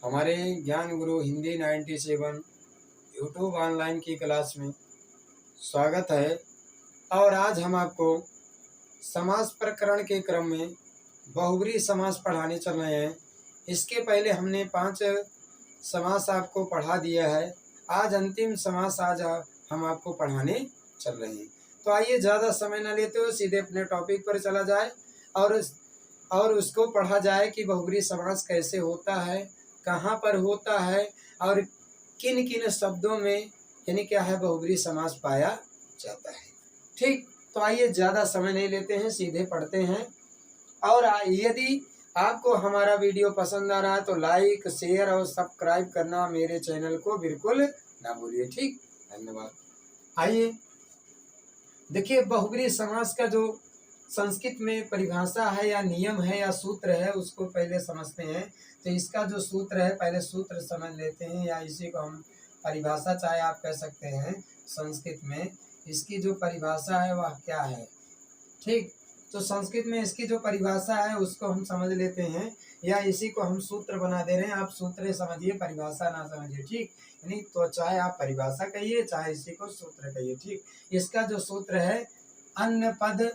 हमारे ज्ञान गुरु Hindi 97 YouTube online की क्लास में स्वागत है। और आज हम आपको समास प्रकरण के क्रम में बहुब्रीहि समास पढ़ाने चल रहे हैं। इसके पहले हमने 5 समास आपको पढ़ा दिया है। आज अंतिम समास हम आपको पढ़ाने चल रहे हैं। तो आइए ज़्यादा समय न लेते हुए सीधे अपने टॉपिक पर चला जाए और उसको पढ़ा जाए कि बहुब्रीहि समास कैसे होता है, कहाँ पर होता है और किन किन शब्दों में यानी क्या है बहुब्रीहि समास पाया जाता है। ठीक, तो आइए ज़्यादा समय नहीं लेते हैं, सीधे पढ़ते हैं। और यदि आपको हमारा वीडियो पसंद आ रहा है तो लाइक, शेयर और सब्सक्राइब करना मेरे चैनल को बिल्कुल ना भूलिए। ठीक, धन्यवाद। आइए देखिए, बहुब्रीहि समास का जो संस्कृत में परिभाषा है या नियम है या सूत्र है उसको पहले समझते हैं। तो इसका जो सूत्र है, पहले सूत्र समझ लेते हैं, या इसी को हम परिभाषा चाहे आप कह सकते हैं। संस्कृत में इसकी जो परिभाषा है वह क्या है। ठीक, तो संस्कृत में इसकी जो परिभाषा है उसको हम समझ लेते हैं, या इसी को हम सूत्र बना दे रहे हैं। आप सूत्र समझिए, परिभाषा ना समझिए। ठीक, यानी तो चाहे आप परिभाषा कहिए चाहे इसी को सूत्र कहिए। ठीक, इसका जो सूत्र है अन्य पद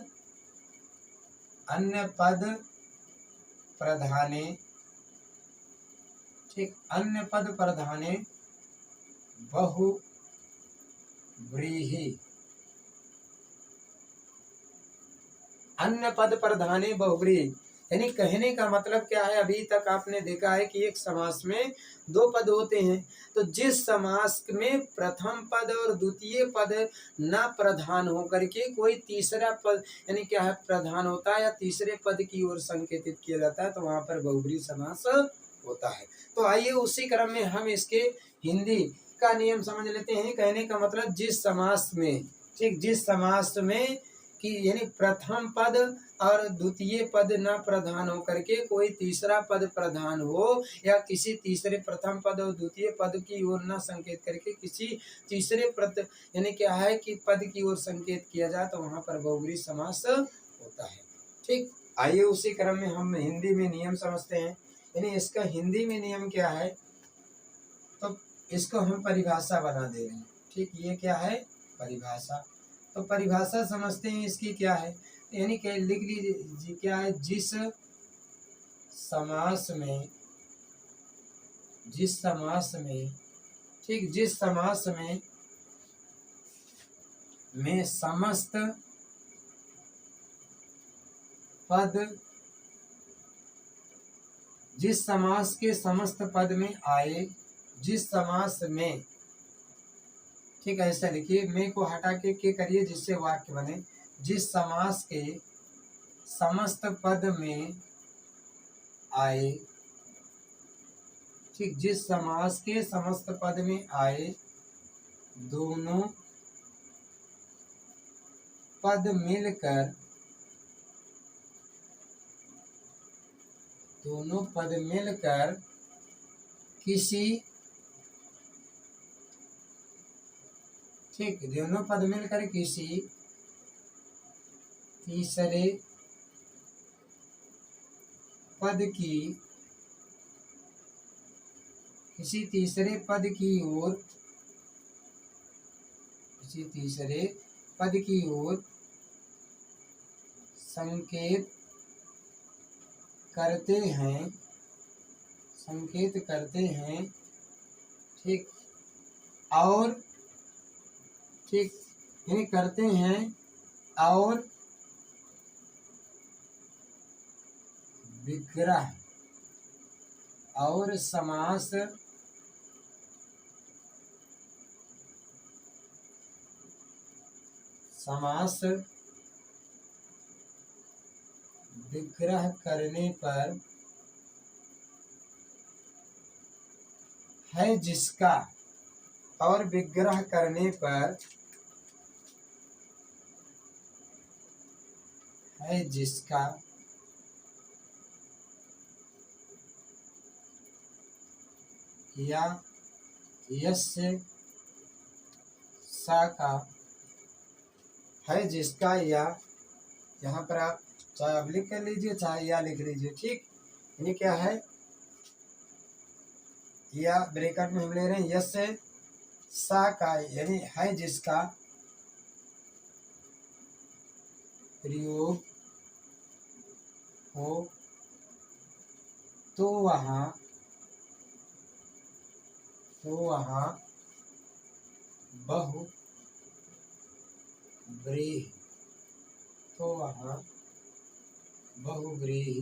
प्रधाने, ठीक, अन्य पद प्रधाने बहुब्रीहि, अन्य पद प्रधाने बहुब्रीहि यानी कहने का मतलब क्या है। अभी तक आपने देखा है कि एक समास में 2 पद होते हैं। तो जिस समास में प्रथम पद और द्वितीय पद न प्रधान होकर के कोई तीसरा पद यानी क्या है प्रधान होता है या तीसरे पद की ओर संकेतित किया जाता है तो वहां पर बहुब्रीहि समास होता है। तो आइए उसी क्रम में हम इसके हिंदी का नियम समझ लेते हैं। कहने का मतलब जिस समास में, ठीक, जिस समास में कि यानी प्रथम पद और द्वितीय पद न प्रधान होकर के कोई तीसरा पद प्रधान हो या किसी तीसरे प्रथम पद और द्वितीय पद की ओर न संकेत करके किसी तीसरे पद यानी क्या है कि पद की ओर संकेत किया जाए तो वहां पर बहुब्रीहि समास होता है। ठीक, आइए उसी क्रम में हम हिंदी में नियम समझते हैं। यानी इसका हिंदी में नियम क्या है, तो इसको हम परिभाषा बना दे रहे हैं। ठीक, ये क्या है परिभाषा। तो परिभाषा समझते हैं इसकी क्या है, यानी क्या लिख लीजिए क्या है। जिस समास में, ठीक, जिस समास में समस्त पद, जिस समास के समस्त पद में आए, जिस समास में, ठीक है ऐसा लिखिए, मैं को हटा के करिए जिससे वाक्य बने। जिस समास के समस्त पद में आए, ठीक, जिस समास के समस्त पद में आए दोनों पद मिलकर किसी, ठीक, दोनों पद मिलकर किसी तीसरे पद की, किसी तीसरे पद की ओर संकेत करते हैं, ठीक, और, ठीक, यानी करते हैं और विग्रह और समास विग्रह करने पर है जिसका, और विग्रह करने पर है जिसका या यस्य सा का है जिसका, या यहाँ पर आप चाहे आप लिख कर लीजिए चाहे या लिख लीजिए। ठीक, ये क्या है या ब्रैकेट में हम ले रहे हैं यस्य सा का, यानी है जिसका प्रयोग हो तो वहाँ बहुव्रीहि,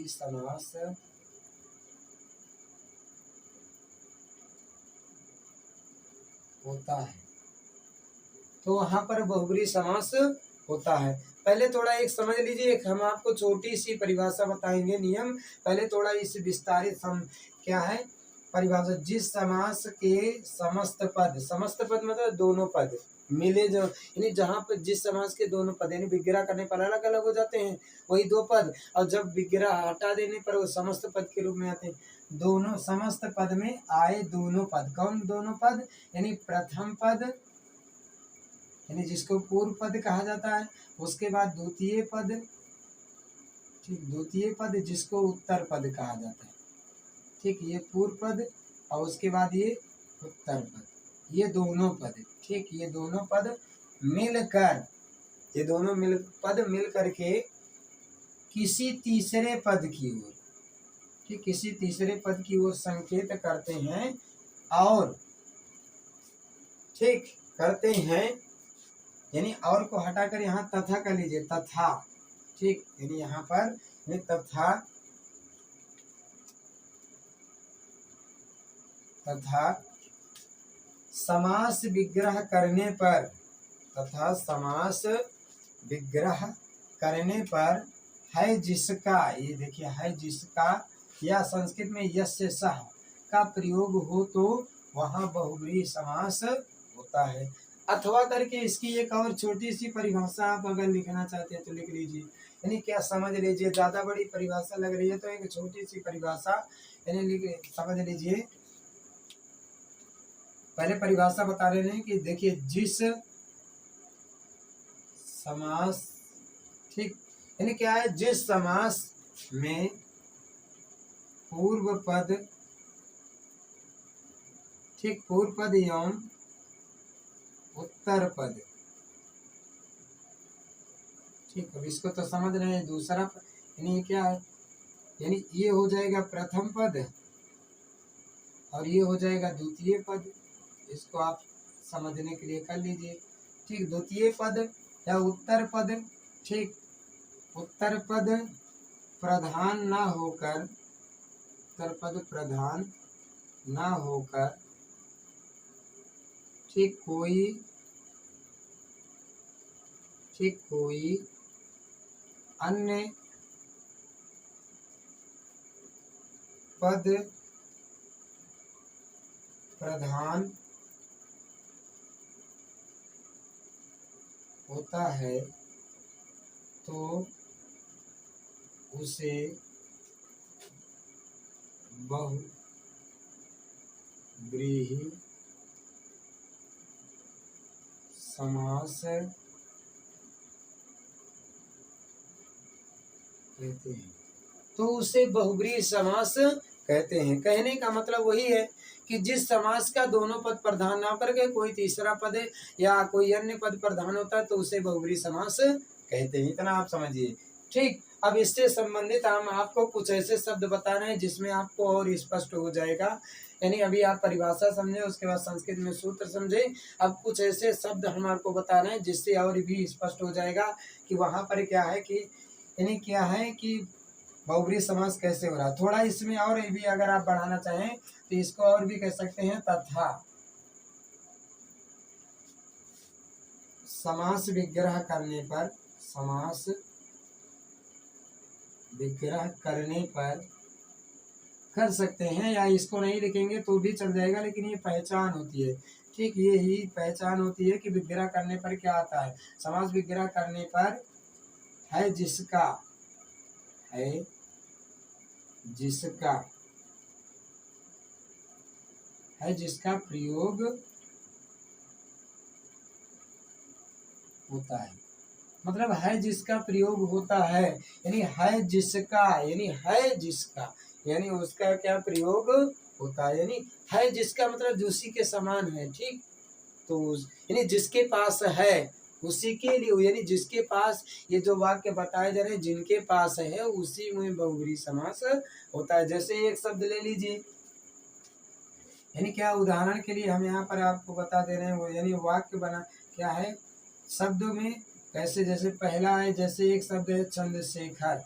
समास होता है। तो वहां पर बहुब्रीहि समास होता है। पहले थोड़ा एक समझ लीजिए, एक हम आपको छोटी सी परिभाषा बताएंगे, नियम। पहले थोड़ा इस विस्तारित क्या है परिभाषा। जिस समास के समस्त पद मतलब दोनों पद मिले, जो यानी जहाँ पर जिस समास के दोनों पद यानी विग्रह करने पर अलग अलग हो जाते हैं वही दो पद, और जब विग्रह हटा देने पर वो समस्त पद के रूप में आते हैं। दोनों समस्त पद में आए दोनों पद, कौन दोनों पद? यानी प्रथम पद यानी जिसको पूर्व पद कहा जाता है, उसके बाद द्वितीय पद, ठीक, द्वितीय पद जिसको उत्तर पद कहा जाता है, ठीक, ये पूर्व पद और उसके बाद ये उत्तर पद, ये दोनों पद, ठीक, ये दोनों पद मिलकर, ये दोनों पद मिल करके किसी तीसरे पद की ओर, ठीक, किसी तीसरे पद की ओर संकेत करते हैं, और ठीक करते हैं, यानी और को हटाकर यहाँ तथा कर लीजिए, तथा, ठीक, यानी यहाँ पर तथा समास विग्रह करने पर, है जिसका, ये देखिए, है जिसका या संस्कृत में यस्य सह का प्रयोग हो तो वहाँ बहुब्रीहि समास होता है। अथवा करके इसकी एक और छोटी सी परिभाषा आप अगर लिखना चाहते हैं तो लिख लीजिए, यानी क्या समझ लीजिए, ज़्यादा बड़ी परिभाषा लग रही है तो एक छोटी सी परिभाषा यानी समझ लीजिए। पहले परिभाषा बता रहे हैं कि देखिए, जिस समास, ठीक, यानी क्या है, जिस समास में पूर्व पद, ठीक, पूर्व पद एवं उत्तर पद, ठीक, अब इसको तो समझ रहे हैं। दूसरा यानी क्या है, यानी ये हो जाएगा प्रथम पद और ये हो जाएगा द्वितीय पद, इसको आप समझने के लिए कर लीजिए, ठीक। द्वितीय पद या उत्तर पद, ठीक, उत्तर पद प्रधान ना होकर, ठीक, कोई अन्य पद प्रधान होता है तो उसे बहुब्रीहि समास कहते हैं। तो उसे बहुब्रीहि समास कहते हैं। कहने का मतलब वही है कि जिस समास का दोनों पद प्रधान ना करके कोई तीसरा पद या कोई अन्य पद प्रधान होता है तो उसे बहुब्रीहि समास कहते हैं। इतना आप समझिए, ठीक। अब इससे संबंधित हम आपको कुछ ऐसे शब्द बता रहे हैं जिसमें आपको और स्पष्ट हो जाएगा। यानी अभी आप परिभाषा समझे, उसके बाद संस्कृत में सूत्र समझे, अब कुछ ऐसे शब्द हम आपको बता रहे हैं जिससे और भी स्पष्ट हो जाएगा कि वहाँ पर क्या है कि, यानी क्या है कि बहुब्रीहि समास कैसे हो रहा है। थोड़ा इसमें और भी अगर आप बढ़ाना चाहें तो इसको और भी कह सकते हैं, तथा समास विग्रह करने पर कर सकते हैं, या इसको नहीं लिखेंगे तो भी चल जाएगा, लेकिन ये पहचान होती है, ठीक, ये ही पहचान होती है कि विग्रह करने पर क्या आता है। समास विग्रह करने पर है जिसका प्रयोग होता है, मतलब है जिसका प्रयोग होता है, यानी है जिसका, यानी है जिसका, यानी उसका क्या प्रयोग होता है, यानी है जिसका मतलब उसी के समान है। ठीक, तो यानी जिसके पास है उसी के लिए, यानी जिसके पास, ये जो वाक्य बताए जा रहे हैं जिनके पास है उसी में बहुब्रीहि समास होता है। जैसे एक शब्द ले लीजिए, यानी क्या, उदाहरण के लिए हम यहाँ पर आपको बता दे रहे हैं, वो यानी वाक्य बना क्या है शब्दों में कैसे, जैसे पहला है, जैसे एक शब्द है चंद्रशेखर,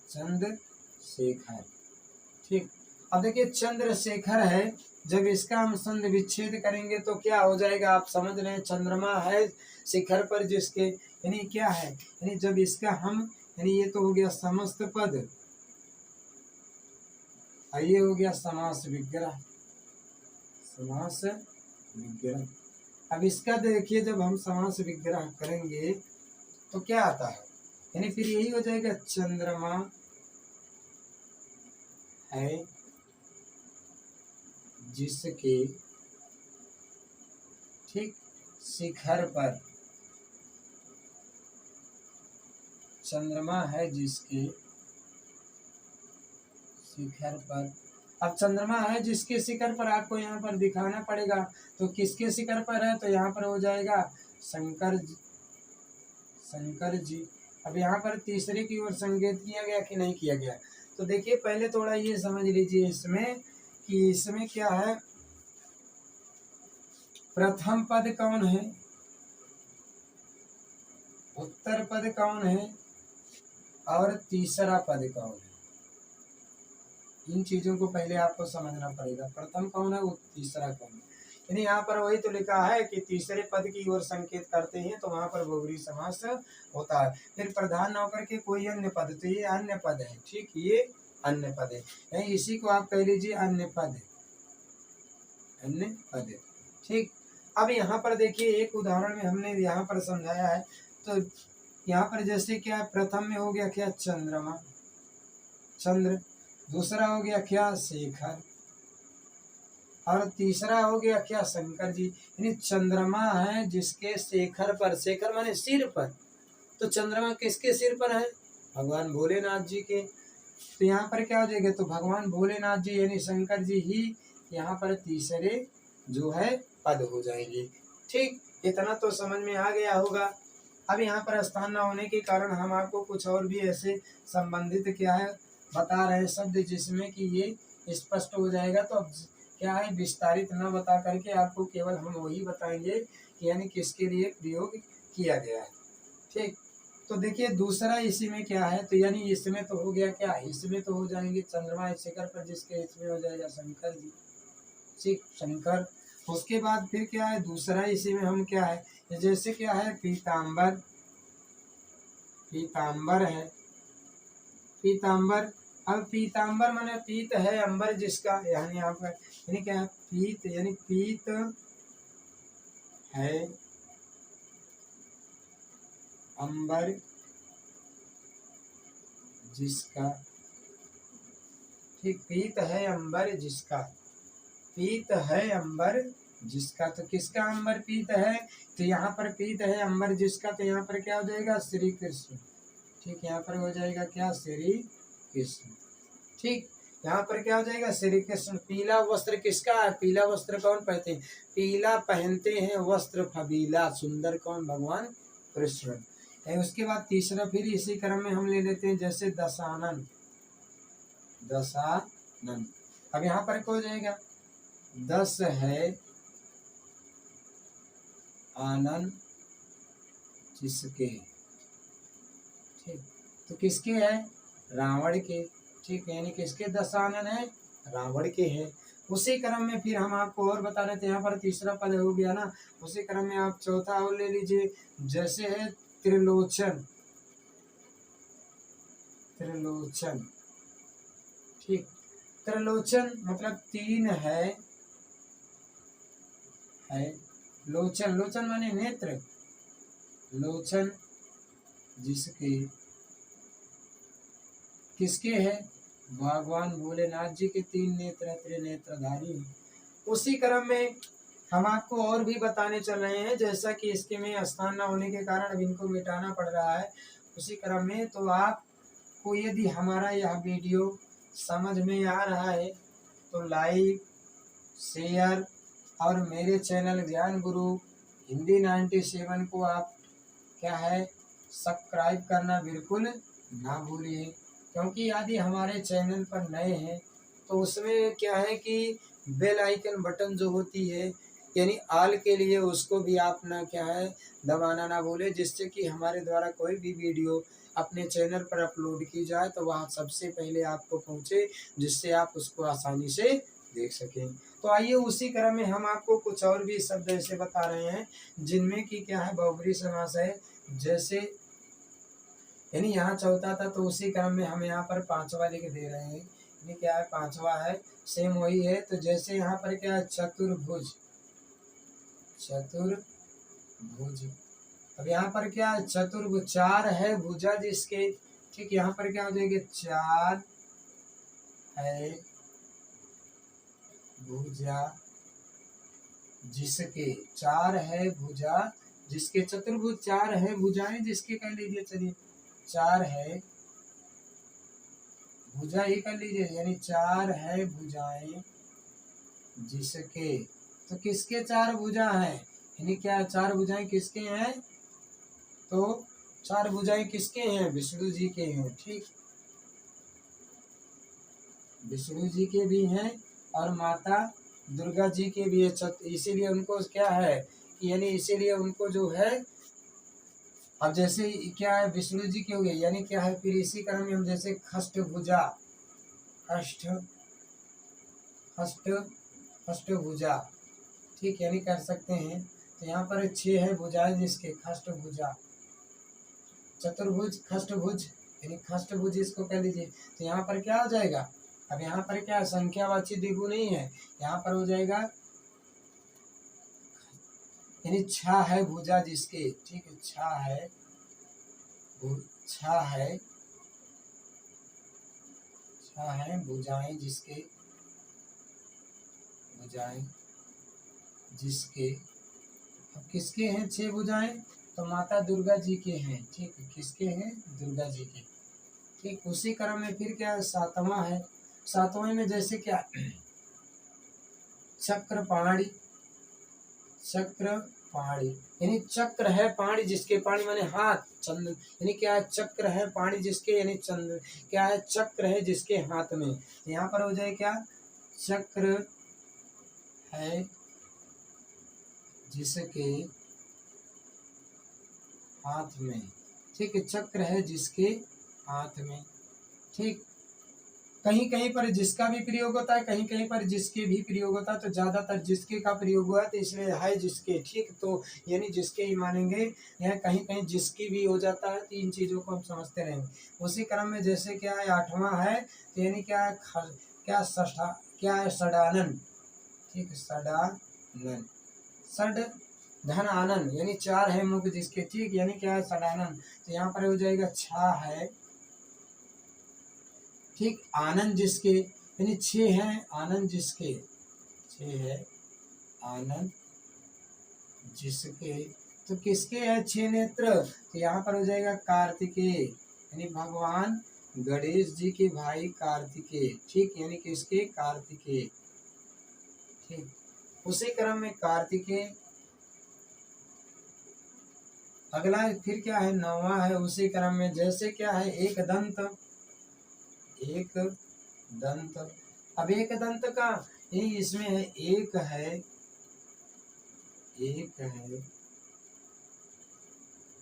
चंद्रशेखर। ठीक, अब देखिए चंद्रशेखर है, जब इसका हम संधि विच्छेद करेंगे तो क्या हो जाएगा, आप समझ रहे हैं, चंद्रमा है शिखर पर जिसके, यानी क्या है, यानी जब इसका हम, यानी ये तो हो गया समस्त पद, और ये हो गया समास विग्रह, समास विग्रह। अब इसका देखिए जब हम समास विग्रह करेंगे तो क्या आता है, यानी फिर यही हो जाएगा, चंद्रमा है जिसके, ठीक, शिखर पर, चंद्रमा है जिसके शिखर पर। अब चंद्रमा है जिसके शिखर पर आपको यहाँ पर दिखाना पड़ेगा, तो किसके शिखर पर है, तो यहाँ पर हो जाएगा शंकर जी, शंकर जी। अब यहाँ पर तीसरे की ओर संकेत किया गया कि नहीं किया गया, तो देखिए पहले थोड़ा ये समझ लीजिए इसमें कि इसमें क्या है, प्रथम पद कौन है, उत्तर पद कौन है, और तीसरा पद कौन है, इन चीजों को पहले आपको समझना पड़ेगा। प्रथम कौन है, तीसरा कौन है, यानी यहाँ पर वही तो लिखा है कि तीसरे पद की ओर संकेत करते हैं तो वहां पर बहुब्रीहि समास होता है। फिर प्रधान न होकर के कोई अन्य पद, तो ये अन्य पद है। ठीक, ये अन्य पद है, यानी इसी को आप कह लीजिए अन्य पद, अन्य पद। ठीक, अब यहाँ पर देखिए एक उदाहरण में हमने यहाँ पर समझाया है, तो यहाँ पर जैसे क्या, प्रथम में हो गया क्या, चंद्रमा, चंद्र, दूसरा हो गया क्या, शेखर, और तीसरा हो गया क्या, शंकर जी। यानी चंद्रमा है जिसके शेखर पर, शेखर माने सिर पर, तो चंद्रमा किसके सिर पर है, भगवान भोलेनाथ जी के, तो यहाँ पर क्या हो जाएगा, तो भगवान भोलेनाथ जी यानी शंकर जी ही यहाँ पर तीसरे जो है पद हो जाएंगे। ठीक, इतना तो समझ में आ गया होगा। अब यहाँ पर स्थान न होने के कारण हम आपको कुछ और भी ऐसे संबंधित क्या है बता रहे हैं शब्द, जिसमें कि ये स्पष्ट हो जाएगा। तो अब क्या है, विस्तारित न बता करके आपको केवल हम वही बताएंगे कि यानी किसके लिए प्रयोग किया गया है। ठीक, तो देखिए दूसरा इसी में क्या है, तो यानी इसमें तो हो गया क्या, इसमें तो हो जाएंगे चंद्रमा शिखर पर जिसके, इसमें हो जाएगा शंकर जी, ठीक, शंकर। उसके बाद फिर क्या है, दूसरा इसी में हम क्या है, जैसे क्या है, पीताम्बर, पीताम्बर है, पीताम्बर। अब पीताम्बर माने पीत है अंबर जिसका, यानी यहाँ पर यानी क्या है, पीत यानी पीत है अंबर जिसका, ठीक, पीत है अंबर जिसका, पीत है अंबर जिसका, तो किसका अंबर पीत है, तो यहाँ पर पीत है अंबर जिसका, तो यहाँ पर क्या हो जाएगा, श्री कृष्ण। ठीक, यहाँ पर हो जाएगा क्या, श्री कृष्ण। ठीक, यहाँ पर क्या हो जाएगा, श्री कृष्ण। पीला वस्त्र किसका है, पीला वस्त्र कौन पहनते हैं, पीला पहनते हैं वस्त्र फबीला, सुंदर कौन, भगवान कृष्ण। उसके बाद तीसरा फिर इसी क्रम में हम ले लेते हैं, जैसे दशानन, दशानन। अब यहाँ पर क्या हो जाएगा, दस है आनंद जिसके, ठीक, तो किसके है, रावण के। ठीक, यानी किसके दशानन है, रावण के हैं। उसी क्रम में फिर हम आपको और बता रहे थे, यहाँ पर तीसरा पद हो गया ना, उसी क्रम में आप चौथा और ले लीजिए, जैसे है त्रिलोचन, त्रिलोचन। ठीक, त्रिलोचन मतलब तीन है लोचन, लोचन माने नेत्र, लोचन जिसके, किसके है, भगवान भोलेनाथ जी के तीन नेत्र, त्रिनेत्रधारी। उसी क्रम में हम आपको और भी बताने चल रहे हैं, जैसा कि इसके में स्थान न होने के कारण अब इनको मिटाना पड़ रहा है उसी क्रम में। तो आपको यदि हमारा यह वीडियो समझ में आ रहा है तो लाइक, शेयर और मेरे चैनल ज्ञान गुरु हिंदी 97 को आप क्या है सब्सक्राइब करना बिल्कुल ना भूलिए, क्योंकि यदि हमारे चैनल पर नए हैं तो उसमें क्या है कि बेल आइकन बटन जो होती है यानी ऑल के लिए, उसको भी आप ना क्या है दबाना ना भूलें, जिससे कि हमारे द्वारा कोई भी वीडियो अपने चैनल पर अपलोड की जाए तो वह सबसे पहले आपको पहुंचे, जिससे आप उसको आसानी से देख सकें। तो आइए उसी क्रम में हम आपको कुछ और भी शब्द ऐसे बता रहे हैं जिनमें कि क्या है बहुब्रीहि समास है। जैसे यानी यहाँ चौथा था तो उसी क्रम में हम यहाँ पर पांचवा लिख दे रहे हैं, यानी क्या है पांचवा है, सेम वही है। तो जैसे यहाँ पर क्या है चतुर्भुज, चतुर्भुज। अब यहाँ पर क्या है चतुर्भुज, चार है भुजा जिसके, ठीक, यहाँ पर क्या हो जाएगा चार है भुजा जिसके, चार है भुजा जिसके, चतुर्भुज चार है भुजाएं जिसके कह लीजिए, चलिए चार है भुजा ही कर लीजिए, यानी चार है भुजाएं जिसके। तो किसके चार भुजा हैं, यानी क्या चार भुजाएं किसके हैं, तो चार भुजाएं किसके हैं, विष्णु जी के हैं, ठीक, विष्णु जी के भी हैं और माता दुर्गा जी के भी है। इसीलिए उनको क्या है कि यानी इसीलिए उनको जो है, अब जैसे क्या है विष्णु जी के हो गए, यानी क्या है फिर इसी क्रम में हम जैसे खष्ट भुजा, खष्ट खष्ट खष्ट भुजा, ठीक, यानी कर सकते हैं। तो यहाँ पर छह है भुजाएं जिसके, खष्ट भुजा, चतुर्भुज खष्टभुज, यानी खष्टभुज इसको कह लीजिए। तो यहाँ पर क्या हो जाएगा, अब यहाँ पर क्या संख्यावाची द्विगु नहीं है, यहाँ पर हो जाएगा यानी छह है भुजा जिसके, ठीक है, छह है छह है छह है भुजाएं जिसके, भुजाएं जिसके। अब किसके हैं छह भुजाएं, तो माता दुर्गा जी के हैं, ठीक, किसके हैं, दुर्गा जी के, ठीक। उसी क्रम में फिर क्या सातवां है, सातवें में जैसे क्या चक्र पाणी, चक्र पाणी, यानी चक्र है पाणी जिसके, पाणी माने हाथ, चंद्र, यानी क्या है चक्र है पाणी जिसके, यानी चंद्र, क्या है चक्र है जिसके हाथ में। यहाँ पर हो जाए क्या चक्र है जिसके हाथ में, ठीक है, चक्र है जिसके हाथ में, ठीक। कहीं कहीं पर जिसका भी प्रयोग होता है, कहीं कहीं पर जिसके भी प्रयोग होता है, तो ज्यादातर जिसके का प्रयोग हुआ है तो इसलिए है जिसके, ठीक। तो यानी जिसके ही मानेंगे, यह कहीं कहीं जिसकी भी हो जाता है, तो इन चीजों को हम समझते रहेंगे। उसी क्रम में जैसे क्या है आठवां है, तो यानी क्या है क्या षष्ठा, क्या है षडानन, ठीक, षडानन, षड धन आनंद, यानी चार है मुख जिसके, ठीक, यानी क्या है षडानन। तो यहाँ पर हो जाएगा छह है, ठीक, आनंद जिसके, यानी छह है आनंद जिसके, छह है आनंद जिसके। तो किसके है छह नेत्र, तो यहाँ पर हो जाएगा कार्तिकेय, यानी भगवान गणेश जी के भाई कार्तिकेय, ठीक, यानी किसके कार्तिकेय, ठीक। उसी क्रम में कार्तिकेय, अगला फिर क्या है नौवां है उसी क्रम में, जैसे क्या है एक दंत, एक दंत। अब एक दंत का यही इसमें है, एक है, एक है,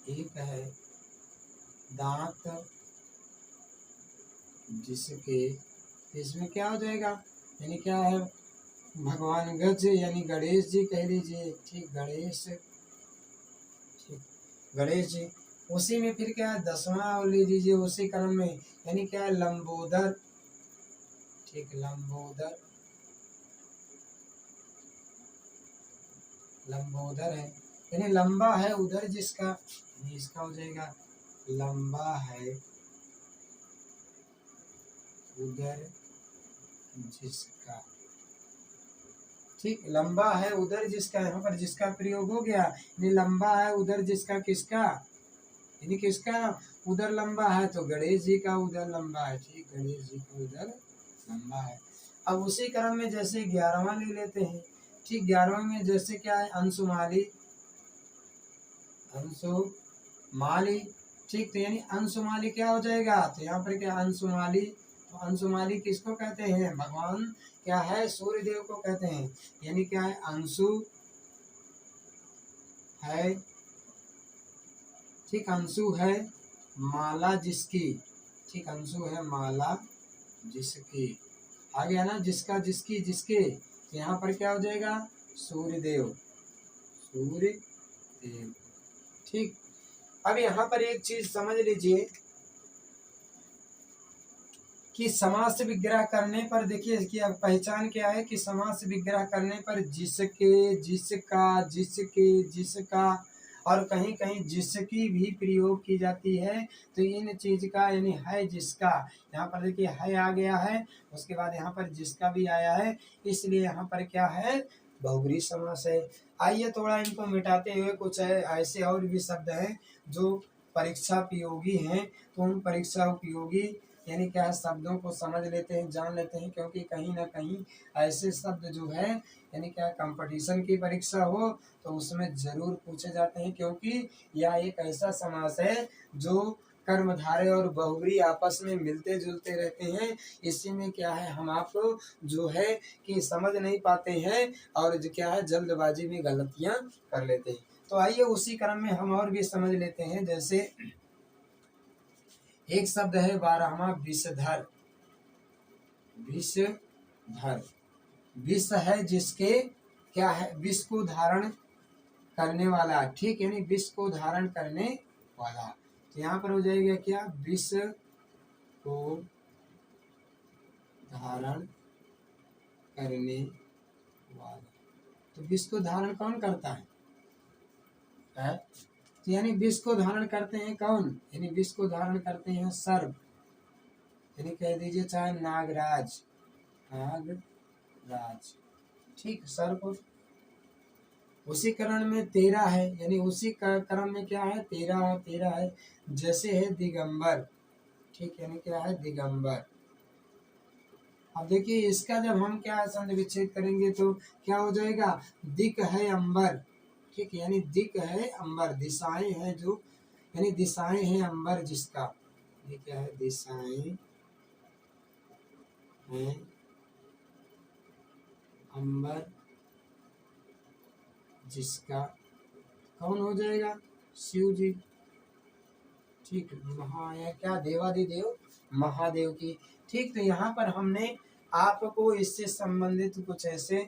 एक है दांत जिसके, इसमें क्या हो जाएगा, यानी क्या है भगवान गज, यानी गणेश जी कह लीजिए, ठीक, गणेश, ठीक, गणेश जी। उसी में फिर क्या है दसवां ले लीजिए उसी क्रम में, यानी क्या है लंबोदर, ठीक, लंबोदर, लंबोदर है, यानी लंबा है उधर जिसका, इसका हो जाएगा लंबा है उधर जिसका, ठीक, लंबा है उधर जिसका, यहाँ पर जिसका प्रयोग हो गया, यानी लंबा है उधर जिसका, किसका, यानी किसका उधर लंबा है, तो गणेश जी का उधर लंबा है। ठीक, गणेश जी का उधर लंबा है। अब उसी क्रम में जैसे 11वां ले लेते हैं। ठीक, 11वें में जैसे क्या है, अंशुमाली, अंशुमाली। ठीक, तो यानी अंशुमाली क्या हो जाएगा, तो यहाँ पर क्या अंशुमाली, तो अंशुमाली किसको कहते हैं, भगवान क्या है, सूर्य देव को कहते हैं। यानी क्या है, अंशु है, ठीक, अंशु है माला जिसकी, ठीक, अंशु है माला जिसकी, आ गया ना, जिसका, जिसकी, जिसके, तो यहाँ पर क्या हो जाएगा, सूर्य देव, सूर्य देव। ठीक, अब यहाँ पर एक चीज समझ लीजिए कि समास विग्रह करने पर, देखिए कि अब पहचान क्या है कि समास विग्रह करने पर जिसके, जिसका, जिसके, जिसका और कहीं कहीं जिसकी भी प्रयोग की जाती है। तो इन चीज का यानी है जिसका, यहाँ पर देखिए है आ गया है, उसके बाद यहाँ पर जिसका भी आया है, इसलिए यहाँ पर क्या है, बहुब्रीहि समास है। आइए थोड़ा इनको मिटाते हुए कुछ ऐसे और भी शब्द हैं जो परीक्षा उपयोगी हैं, तो उन परीक्षा उपयोगी यानी क्या है शब्दों को समझ लेते हैं, जान लेते हैं, क्योंकि कहीं ना कहीं ऐसे शब्द जो है यानी क्या कंपटीशन की परीक्षा हो तो उसमें जरूर पूछे जाते हैं, क्योंकि यह एक ऐसा समास है जो कर्मधारय और बहुब्रीहि आपस में मिलते जुलते रहते हैं। इसी में क्या है, हम आप जो है कि समझ नहीं पाते हैं और जो क्या है जल्दबाजी में गलतियां कर लेते हैं। तो आइए उसी क्रम में हम और भी समझ लेते हैं। जैसे एक शब्द है 12वां विषधर, विषधर, विष है जिसके क्या है, विष को धारण करने वाला। ठीक, यानी विष को धारण करने वाला, तो यहाँ पर हो जाएगा क्या, विष को धारण करने वाला। तो विष को धारण कौन करता है? तो यानी विष को धारण करते हैं कौन, यानी विष को धारण करते हैं सर्प, यानी कह दीजिए चाहे नागराज, नागराज। ठीक, सर्प। उसी करण में 13 है, यानी उसी क्रम में क्या है, 13 13 है। जैसे है दिगंबर, ठीक, यानी क्या है, दिगंबर। अब देखिए इसका जब हम क्या संधि विच्छेद करेंगे तो क्या हो जाएगा, दिक है अंबर। ठीक, यानी दिक है अंबर, दिशाएं हैं जो, यानी दिशाएं हैं अंबर जिसका, ये क्या है, दिशाएं हैं अंबर जिसका, कौन हो जाएगा, शिव जी। ठीक, महा क्या, देवादिदेव महादेव की। ठीक, तो यहाँ पर हमने आपको इससे संबंधित कुछ ऐसे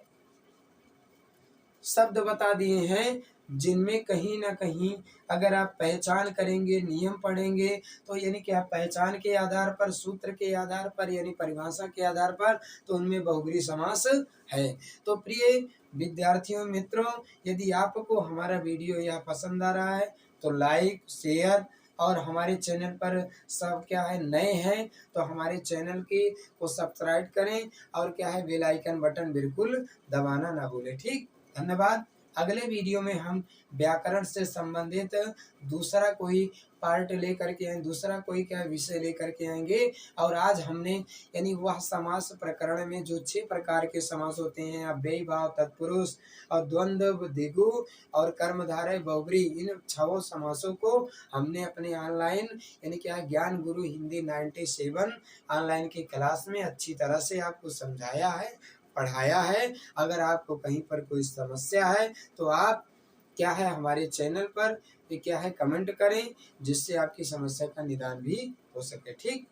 शब्द बता दिए हैं जिनमें कहीं ना कहीं अगर आप पहचान करेंगे, नियम पढ़ेंगे, तो यानी कि आप पहचान के आधार पर, सूत्र के आधार पर, यानी परिभाषा के आधार पर, तो उनमें बहुब्रीहि समास है। तो प्रिय विद्यार्थियों मित्रों, यदि आपको हमारा वीडियो यह पसंद आ रहा है तो लाइक, शेयर, और हमारे चैनल पर सब क्या है नए हैं तो हमारे चैनल की को सब्सक्राइब करें, और क्या है बेल आइकन बटन बिल्कुल दबाना ना भूलें। ठीक, धन्यवाद। अगले वीडियो में हम व्याकरण से संबंधित दूसरा कोई पार्ट लेकर के आए, दूसरा कोई क्या विषय लेकर के आएंगे। और आज हमने यानी वह समास प्रकरण में जो 6 प्रकार के समास होते हैं, अव्ययी भाव, तत्पुरुष और द्वंद्व, दिगु और कर्मधारय, बहुब्रीहि, इन 6 समासों को हमने अपने ऑनलाइन यानी क्या ज्ञान गुरु हिंदी 97 ऑनलाइन की क्लास में अच्छी तरह से आपको समझाया है, पढ़ाया है। अगर आपको कहीं पर कोई समस्या है तो आप क्या है हमारे चैनल पर क्या है कमेंट करें, जिससे आपकी समस्या का निदान भी हो सके। ठीक।